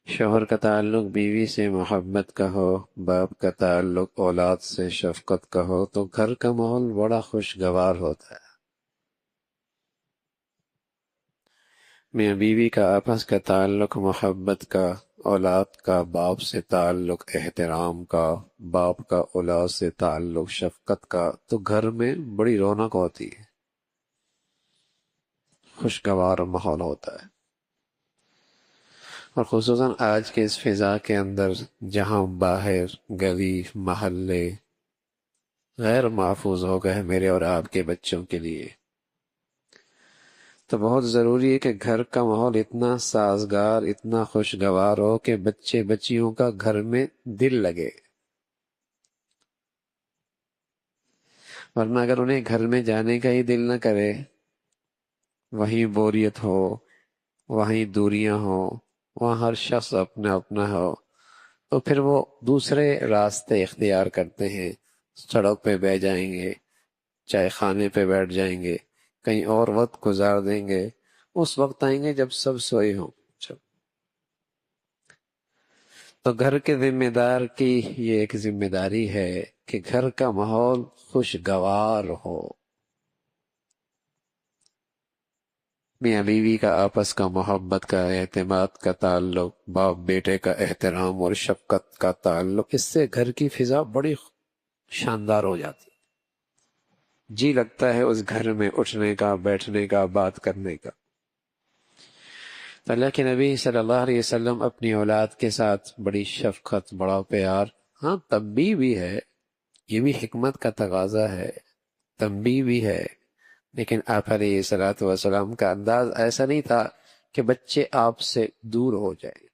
شوہر کا تعلق بیوی سے محبت کا ہو، باپ کا تعلق اولاد سے شفقت کا ہو تو گھر کا ماحول بڑا خوشگوار ہوتا ہے۔ میاں بیوی کا آپس کا تعلق محبت کا، اولاد کا باپ سے تعلق احترام کا، باپ کا اولاد سے تعلق شفقت کا، تو گھر میں بڑی رونق ہوتی ہے، خوشگوار ماحول ہوتا ہے۔ اور خصوصاً آج کے اس فضا کے اندر جہاں باہر گلی محلے غیر محفوظ ہو گئے میرے اور آپ کے بچوں کے لیے، تو بہت ضروری ہے کہ گھر کا ماحول اتنا سازگار، اتنا خوشگوار ہو کہ بچے بچیوں کا گھر میں دل لگے، ورنہ اگر انہیں گھر میں جانے کا ہی دل نہ کرے، وہیں بوریت ہو، وہیں دوریاں ہو، وہاں ہر شخص اپنا اپنا ہو، تو پھر وہ دوسرے راستے اختیار کرتے ہیں، سڑک پہ بیٹھ جائیں گے، چائے خانے پہ بیٹھ جائیں گے، کہیں اور وقت گزار دیں گے۔ اس وقت آئیں گے جب سب سوئے ہوں۔ تو گھر کے ذمہ دار کی یہ ایک ذمہ داری ہے کہ گھر کا ماحول خوشگوار ہو، میاں بیوی کا آپس کا محبت کا، اعتماد کا تعلق، باپ بیٹے کا احترام اور شفقت کا تعلق، اس سے گھر کی فضا بڑی شاندار ہو جاتی، جی لگتا ہے اس گھر میں اٹھنے کا، بیٹھنے کا، بات کرنے کا۔ تو اللہ کے نبی صلی اللہ علیہ وسلم اپنی اولاد کے ساتھ بڑی شفقت، بڑا پیار، ہاں تنبیہ بھی ہے، یہ بھی حکمت کا تقاضا ہے، تنبیہ بھی ہے، لیکن آپ علیہ الصلوۃ والسلام کا انداز ایسا نہیں تھا کہ بچے آپ سے دور ہو جائیں۔